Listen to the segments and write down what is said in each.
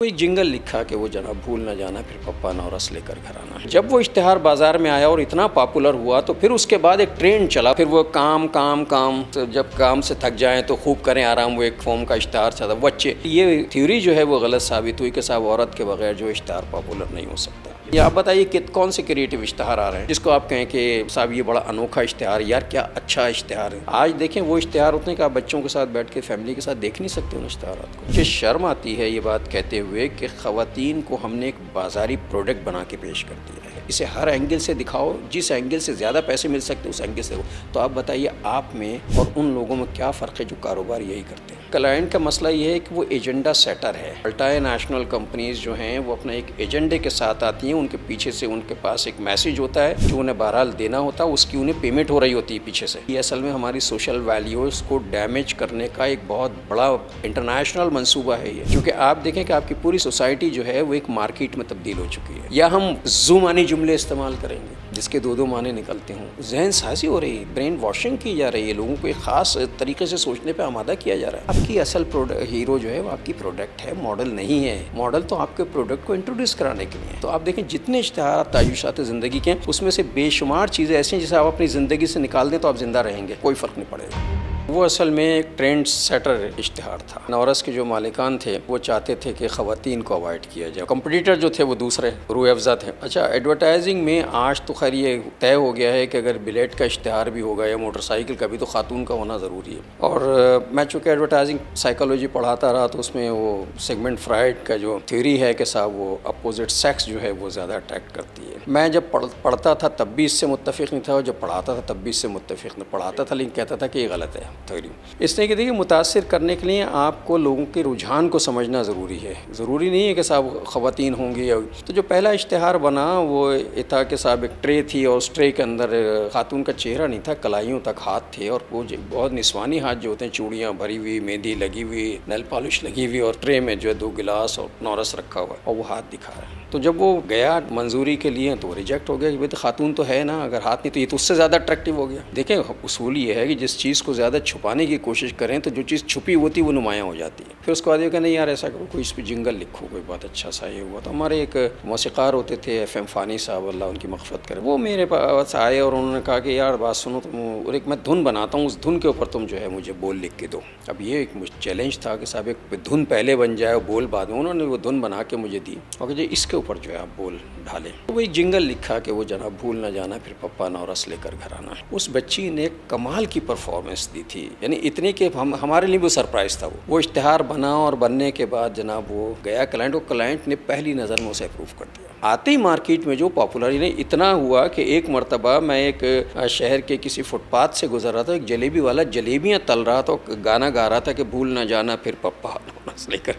कोई जिंगल लिखा कि वो जनाब भूल ना जाना फिर पप्पा नौरस लेकर घर आना। जब वो इश्तिहार बाजार में आया और इतना पॉपुलर हुआ तो फिर उसके बाद एक ट्रेंड चला, फिर वो काम काम काम, तो जब काम से थक जाएं तो खूब करें आराम, वो एक फॉर्म का इश्तिहार चला बच्चे। ये थ्योरी जो है वो गलत साबित हुई कि साहब औरत के बगैर जो इश्तिहार पॉपुलर नहीं हो सकता। ये आप बताइए कि कौन से क्रिएटिव इश्तिहार आ रहे हैं जिसको आप कहें कि साहब ये बड़ा अनोखा इश्तिहार, यार क्या अच्छा इश्तिहार है। आज देखें वो इश्तिहार होते हैं कि आप बच्चों के साथ बैठ के फैमिली के साथ देख नहीं सकते उन इश्तिहारात को। मुझे शर्म आती है ये बात कहते हुए कि ख़वातीन को हमने एक बाजारी प्रोडक्ट बना के पेश कर दिया है। इसे हर एंगल से दिखाओ, जिस एंगल से ज़्यादा पैसे मिल सकते उस एंगल से हो। तो आप बताइए आप में और उन लोगों में क्या फ़र्क है जो कारोबार यही करते हैं। क्लाइंट का मसला ये है कि वो एजेंडा सेटर है। मल्टीनेशनल कंपनीज जो हैं वो अपना एक एजेंडे के साथ आती हैं, उनके पीछे से उनके पास एक मैसेज होता है जो उन्हें बहरहाल देना होता है, उसकी उन्हें पेमेंट हो रही होती है पीछे से। ये असल में हमारी सोशल वैल्यूज़ को डैमेज करने का एक बहुत बड़ा इंटरनेशनल मंसूबा है ये। क्योंकि आप देखें कि आपकी पूरी सोसाइटी जो है वो एक मार्केट में तब्दील हो चुकी है। या हम जुमानी जुमले इस्तेमाल करेंगे जिसके दो माने निकलते हों, जहन साजी हो रही है, ब्रेन वॉशिंग की जा रही है, लोगों को एक ख़ास तरीके से सोचने पर आमादा किया जा रहा है। आपकी असल हीरो जो है वो आपकी प्रोडक्ट है, मॉडल नहीं है। मॉडल तो आपके प्रोडक्ट को इंट्रोड्यूस कराने के लिए। तो आप देखें जितने इश्तिहार तायुशात ज़िंदगी के हैं उसमें से बेशुमार चीज़ें ऐसी हैं जिसे आप अपनी ज़िंदगी से निकाल दें तो आप ज़िंदा रहेंगे, कोई फ़र्क नहीं पड़ेगा। वो असल में एक ट्रेंड सेटर इश्तिहार था। नौरस के जो मालिकान थे वो चाहते थे कि ख़वातीन को अवॉइड किया जाए। कंपटीटर जो थे वो दूसरे रूह अफ़ज़ा थे। अच्छा, एडवर्टाइजिंग में आज तो खैर ये तय हो गया है कि अगर बिलेट का इश्तिहार भी होगा या मोटरसाइकिल का भी तो खातून का होना ज़रूरी है। और मैं चूँकि एडवर्टाइजिंग साइकोलॉजी पढ़ाता रहा तो उसमें वो सेगमेंट फ्राइड का जो थ्योरी है कि साहब वो अपोजिट सेक्स जो है वो ज़्यादा अट्रैक्ट करती है। मैं जब पढ़ता था तब भी इससे मुत्तफ़िक़ नहीं था और जब पढ़ाता था तब भी इससे मुत्तफ़िक़ नहीं पढ़ाता था, लेकिन कहता था कि ये गलत है थ्योरी। इसलिए कि देखिए मुतासिर करने के लिए आपको लोगों के रुझान को समझना ज़रूरी है। ज़रूरी नहीं है कि साहब ख़वातीन होंगी। तो जो पहला इश्तिहार बना वो ये था कि साहब एक ट्रे थी और उस ट्रे के अंदर खातून का चेहरा नहीं था, कलाइयों तक हाथ थे और वो बहुत निस्वानी हाथ जो होते हैं, चूड़ियाँ भरी हुई, मेहंदी लगी हुई, नेल पॉलिश लगी हुई और ट्रे में जो है 2 गिलास और नौरस रखा हुआ और वो हाथ दिखा रहा है। तो जब वो गया मंजूरी के लिए तो रिजेक्ट हो गया कि भाई तो खातून तो है ना, अगर हाथ नहीं तो ये तो उससे ज़्यादा अट्रैक्टिव हो गया। देखें उसूल ये है कि जिस चीज़ को ज़्यादा छुपाने की कोशिश करें तो जो चीज़ छुपी होती है वो नुमायाँ हो जाती है। फिर उसके बाद ये कहना यार ऐसा करो कोई इस पर जिंगल लिखो, कोई बहुत अच्छा सा ये हुआ। तो हमारे एक मौसीक़ार होते थे FM फ़ानी साहब, अल्लाह उनकी मग़फ़िरत करे, वो मेरे पास आए और उन्होंने कहा कि यार बात सुनो तुम, और एक मैं धुन बनाता हूँ, उस धुन के ऊपर तुम जो है मुझे बोल लिख के दो। अब ये एक चैलेंज था कि साहब एक धुन पहले बन जाए और बोल बाद में। उन्होंने वो धुन बना के मुझे दी और जो इसके ऊपर जो है आप बोल ढालें। तो वो एक जिंगल लिखा कि वो जनाब भूल ना जाना फिर पप्पा नौरस लेकर घर आना। उस बच्ची ने कमाल की परफॉर्मेंस दी थी, यानी इतने के हमारे लिए वो सरप्राइज़ था। वो इश्तिहार बना और बनने के बाद जनाब वो गया क्लाइंट को, क्लाइंट ने पहली नज़र में उसे अप्रूव कर दिया। आते ही मार्केट में जो पॉपुलर इतना हुआ कि एक मरतबा मैं एक शहर के किसी फुटपाथ से गुजर रहा था, एक जलेबी वाला जलेबियाँ तल रहा था, गाना गा रहा था कि भूल ना जाना फिर पप्पा नौरस लेकर।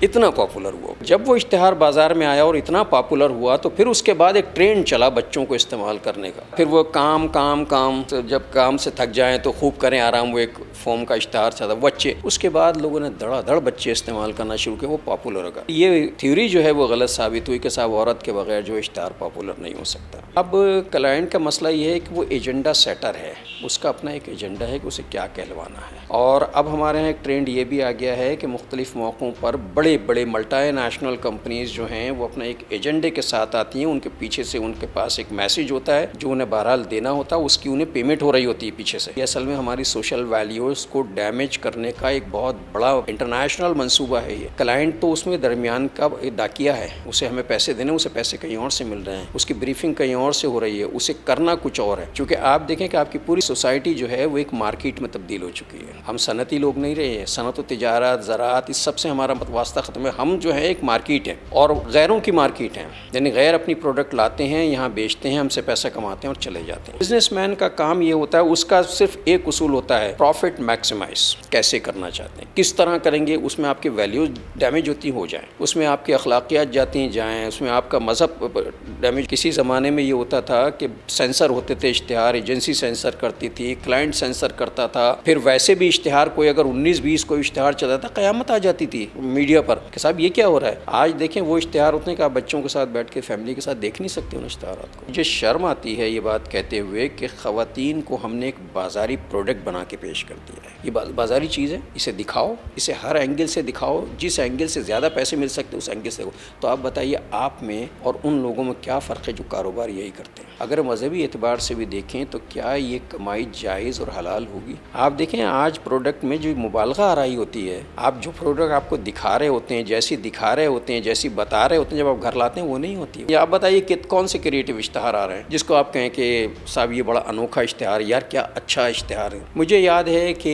इतना पॉपुलर हुआ। जब वो इश्तिहार बाजार में आया और इतना पॉपुलर हुआ तो फिर उसके बाद एक ट्रेंड चला बच्चों को इस्तेमाल करने का। फिर वो काम काम काम, तो जब काम से थक जाएं तो खूब करें आराम, वो एक फॉर्म का इश्तिहार चला बच्चे। उसके बाद लोगों ने धड़ाधड़ बच्चे इस्तेमाल करना शुरू किया, वो पॉपुलर होगा। ये थ्योरी जो है वो गलत साबित हुई कि साहब औरत के बगैर जो इश्तिहार पॉपुलर नहीं हो सकता। अब क्लाइंट का मसला ये है कि वो एजेंडा सेटर है, उसका अपना एक एजेंडा है कि उसे क्या कहलवाना है। और अब हमारे यहाँ एक ट्रेंड ये भी आ गया है कि मुख्तलिफ मौक़ों पर बड़े बड़े मल्टीनेशनल कंपनीज जो हैं वो अपना एक एजेंडे के साथ आती हैं, उनके पीछे से उनके पास एक मैसेज होता है जो उन्हें बहरहाल देना होता है, उसकी उन्हें पेमेंट हो रही होती है पीछे से। ये असल में हमारी सोशल वैल्यूज़ को डैमेज करने का एक बहुत बड़ा इंटरनेशनल मंसूबा है ये। क्लाइंट तो उसमें दरमियान का डाकिया है, उसे हमें पैसे देने, उसे पैसे कहीं और से मिल रहे हैं, उसकी ब्रीफिंग कहीं और से हो रही है, उसे करना कुछ और है। क्योंकि आप देखें कि आपकी पूरी सोसाइटी जो है वो एक मार्केट में तब्दील हो चुकी है। हम सनती लोग नहीं रहे हैं, सनत व तिजारत ज़राअत इस सब से हमारा वास्ता ख़त्म है। हम जो है एक मार्केट है और गैरों की मार्केट है, यानी गैर अपनी प्रोडक्ट लाते हैं, यहाँ बेचते हैं, हमसे पैसा कमाते हैं और चले जाते हैं। बिजनेसमैन का काम ये होता है, उसका सिर्फ एक उसूल होता है, प्रॉफिट मैक्सिमाइज कैसे करना चाहते हैं, किस तरह करेंगे, उसमें आपकी वैल्यूज डैमेज होती हो जाएं, उसमें आपकी अखलाकियात जाती जाएँ, उसमें आपका मज़हब डैमेज। किसी ज़माने में ये होता था कि सेंसर होते थे इश्तिहार, एजेंसी सेंसर करती थी, क्लाइंट सेंसर करता था, फिर वैसे भी इश्तिहार कोई अगर 19-20 कोई इश्तिहार चला था क़यामत आ जाती थी मीडिया पर कि साहब ये क्या हो रहा है। आज देखें वो इश्तिहार होते हैं कि आप बच्चों के साथ बैठ के फैमिली के साथ देख नहीं सकते उन इश्तिहारात को। मुझे शर्म आती है ये बात कहते हुए कि ख़वातीन को हमने एक बाज़ारी प्रोडक्ट बना के पेश कर दिया है। ये बाज़ारी चीज़ है, इसे दिखाओ, इसे हर एंगल से दिखाओ, जिस एंगल से ज़्यादा पैसे मिल सकते उस एंगल से। तो आप बताइए आप में और उन लोगों में क्या फ़र्क है जो कारोबार यही करते हैं। अगर मजहबी एतबार से भी देखें तो क्या ये कमाई जायज़ और हलाल होगी। आप देखें आज प्रोडक्ट में जो मुबालगा आ रही होती है, आप जो प्रोडक्ट आपको दिखा रहे होते हैं, जैसी दिखा रहे होते हैं, जैसी बता रहे होते हैं, जब आप घर लाते हैं वो नहीं होती है। आप बताइए कि कौन से क्रिएटिव इश्तिहार आ रहे हैं जिसको आप कहें कि साहब ये बड़ा अनोखा इश्तिहार, यार क्या अच्छा इश्तिहार है। मुझे याद है कि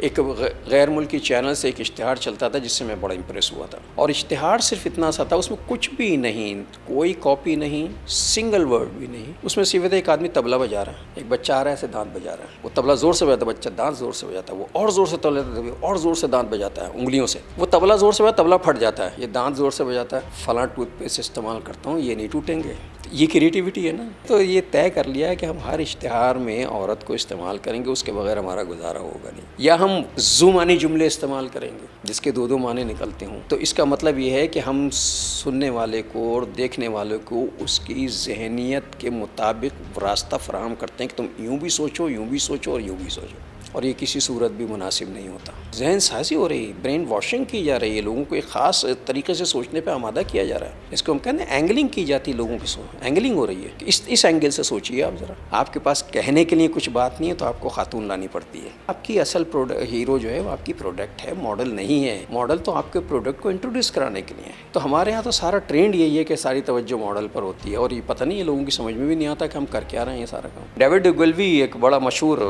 एक गैर मुल्की चैनल से एक इश्तिहार चलता था जिससे मैं बड़ा इंप्रेस हुआ था, और इश्तिहार सिर्फ इतना सा था, उसमें कुछ भी नहीं, कोई कॉपी नहीं, सिंगल वर्ड भी नहीं। उसमें सिर्फ एक आदमी तबला बजा रहा है, एक बच्चा आ रहा है ऐसे दांत बजा रहा है, वो तबला जोर से बजाता है, बच्चा दांत जोर से बजाता है, वो और जोर से तबला और जोर से दांत बजाता है उंगलियों से, वो तबला जोर से बजाता, तबला फट जाता है, ये दांत जोर से बजाता है, फलां टूथपेस्ट इस्तेमाल करता हूँ, ये नहीं टूटेंगे। ये क्रिएटिविटी है ना। तो ये तय कर लिया है कि हम हर इश्तिहार में औरत को इस्तेमाल करेंगे, उसके बगैर हमारा गुजारा होगा नहीं। या हम ज़ुमानी जुमले इस्तेमाल करेंगे जिसके दो दो माने निकलते हों। तो इसका मतलब ये है कि हम सुनने वाले को और देखने वाले को उसकी जहनीत के मुताबिक रास्ता फराहम करते हैं कि तुम यूँ भी सोचो, यूँ भी सोचो और यूँ भी सोचो, और ये किसी सूरत भी मुनासिब नहीं होता। जहन साजी हो रही है, ब्रेन वॉशिंग की जा रही है, लोगों को एक ख़ास तरीके से सोचने पे आमादा किया जा रहा है। इसको हम कहते हैं एंगलिंग की जाती है, लोगों की एंगलिंग हो रही है कि इस एंगल से सोचिए आप ज़रा। आपके पास कहने के लिए कुछ बात नहीं है तो आपको खातून लानी पड़ती है। आपकी असल हीरो जो है वो आपकी प्रोडक्ट है, मॉडल नहीं है। मॉडल तो आपके प्रोडक्ट को इंट्रोड्यूस कराने के लिए है। तो हमारे यहाँ तो सारा ट्रेंड यही है कि सारी तवज्जो मॉडल पर होती है, और ये पता नहीं है लोगों की समझ में भी नहीं आता कि हम कर क्या रहे हैं ये सारा काम। डेविड ओगिलवी एक बड़ा मशहूर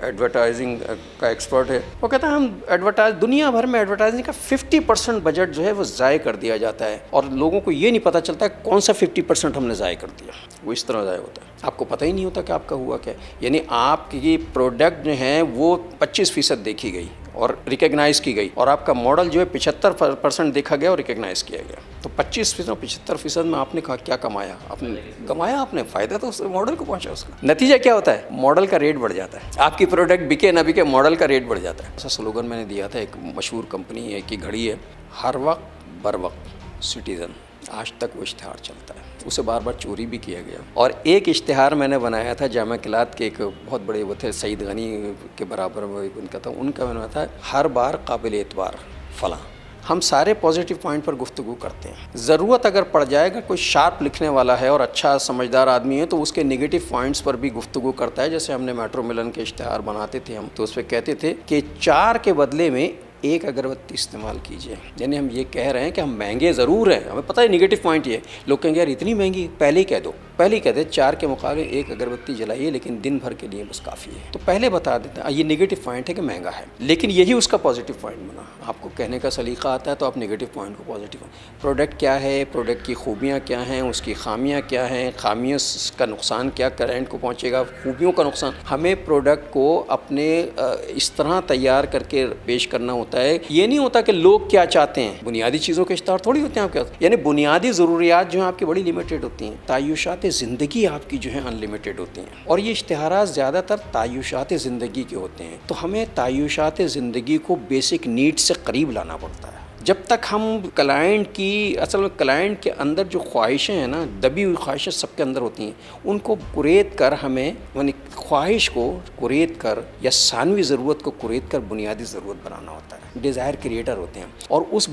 एडवर्टाइजिंग का एक्सपर्ट है, वो कहता है हम दुनिया भर में एडवर्टाइजिंग का 50% बजट जो है वो ज़ाय कर दिया जाता है, और लोगों को ये नहीं पता चलता है कौन सा 50% हमने ज़ाय कर दिया। वो इस तरह ज़ाय होता है, आपको पता ही नहीं होता कि आपका हुआ क्या। यानी आपकी प्रोडक्ट जो है वो 25% देखी गई और रिकग्नाइज़ की गई, और आपका मॉडल जो है 75% देखा गया और रिकग्नाइज़ किया गया। तो 25% और 75% में आपने क्या कमाया? आपने कमाया, आपने फ़ायदा तो उस मॉडल को पहुंचा। उसका नतीजा क्या होता है? मॉडल का रेट बढ़ जाता है। आपकी प्रोडक्ट बिके ना बिके, मॉडल का रेट बढ़ जाता है। ऐसा स्लोगन मैंने दिया था, एक मशहूर कंपनी है की घड़ी है, हर वक्त बर वक्त सिटीज़न। आज तक वो इश्तिहार चलता है, उसे बार बार चोरी भी किया गया। और एक इश्तिहार मैंने बनाया था जामा किलात के, एक बहुत बड़े वो थे सईद गनी के बराबर उनका था, उनका मैंने बताया हर बार काबिल एतबार फलां। हम सारे पॉजिटिव पॉइंट पर गुफ्तगू करते हैं। ज़रूरत अगर पड़ जाएगा, कोई शार्प लिखने वाला है और अच्छा समझदार आदमी है तो उसके नेगेटिव पॉइंट्स पर भी गुफ्तगू करता है। जैसे हमने मेट्रो मिलन के इश्तिहार बनाते थे हम, तो उस पर कहते थे कि 4 के बदले में 1 अगरबत्ती इस्तेमाल कीजिए। यानी हम ये कह रहे हैं कि हम महंगे ज़रूर हैं, हमें पता है नेगेटिव पॉइंट ये, लोग कहेंगे यार इतनी महंगी, पहले ही कह दो, पहले ही कह दे 4 के मुकाबले 1 अगरबत्ती जलाइए, लेकिन दिन भर के लिए बस काफ़ी है। तो पहले बता देते हैं ये नेगेटिव पॉइंट है कि महंगा है, लेकिन यही उसका पॉजिटिव पॉइंट बना। आपको कहने का सलीका आता है तो आप नेगेटिव पॉइंट को पॉजिटिव। प्रोडक्ट क्या है, प्रोडक्ट की खूबियाँ क्या हैं, उसकी खामियाँ क्या हैं, खामियों का नुकसान क्या क्लाइंट को पहुँचेगा, खूबियों का नुकसान। हमें प्रोडक्ट को अपने इस तरह तैयार करके पेश करना होता है। ये नहीं होता कि लोग क्या चाहते हैं, बुनियादी चीज़ों के इश्तिहार थोड़ी होते हैं आपके, यानी बुनियादी ज़रूरियात जो हैं आपकी बड़ी लिमिटेड होती हैं। तायुशात ज़िंदगी आपकी जो है अनलिमिटेड होती हैं, और ये इश्तिहारात ज़्यादातर तायुशात ज़िंदगी के होते हैं। तो हमें तायुशात ज़िंदगी को बेसिक नीड से करीब लाना पड़ता है। जब तक हम क्लाइंट की, असल में क्लाइंट के अंदर जो ख्वाहिशें हैं ना, दबी हुई ख्वाहिशें सबके अंदर होती हैं, उनको कुरेद कर हमें, यानी ख्वाहिश को कुरेद कर या सानवी ज़रूरत को कुरेद कर बुनियादी ज़रूरत बनाना होता है। डिज़ायर क्रिएटर होते हैं, और उस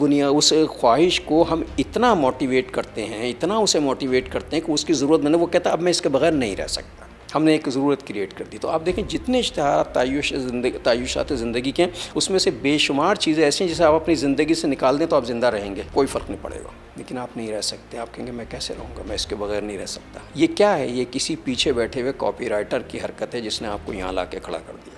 ख्वाहिश को हम इतना मोटिवेट करते हैं, इतना उसे मोटिवेट करते हैं कि उसकी ज़रूरत बने, वो कहता है अब मैं इसके बगैर नहीं रह सकता। हमने एक ज़रूरत क्रिएट कर दी। तो आप देखें जितने इश्तिहार तायुशात ज़िंदगी के, उसमें से बेशुमार चीज़ें ऐसी हैं जिसे आप अपनी ज़िंदगी से निकाल दें तो आप ज़िंदा रहेंगे, कोई फ़र्क नहीं पड़ेगा, लेकिन आप नहीं रह सकते। आप कहेंगे मैं कैसे रहूँगा, मैं इसके बगैर नहीं रह सकता। ये क्या है? ये किसी पीछे बैठे हुए कॉपीराइटर की हरकत है जिसने आपको यहाँ ला के खड़ा कर दिया।